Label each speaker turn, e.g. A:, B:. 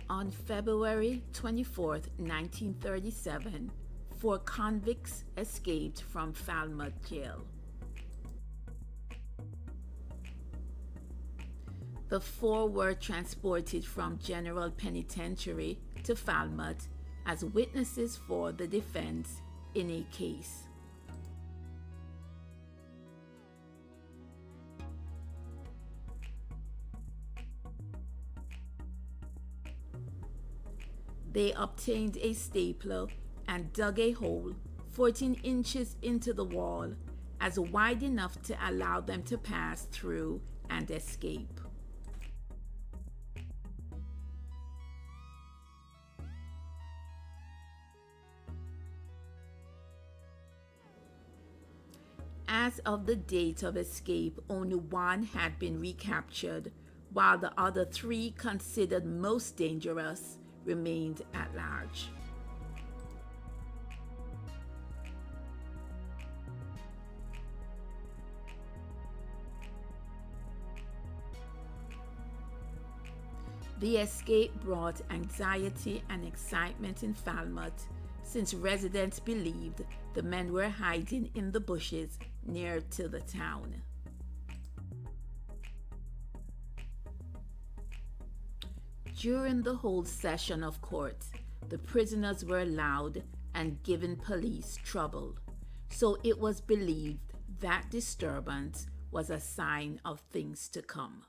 A: On February 24, 1937, four convicts escaped from Falmouth jail. The four were transported from General Penitentiary to Falmouth as witnesses for the defense in a case. They obtained a stapler and dug a hole 14 inches into the wall, as wide enough to allow them to pass through and escape. As of the date of escape, only one had been recaptured, while the other three, considered most dangerous, remained at large. The escape brought anxiety and excitement in Falmouth, since residents believed the men were hiding in the bushes near to the town. During the whole session of court, the prisoners were allowed and given police trouble, so it was believed that disturbance was a sign of things to come.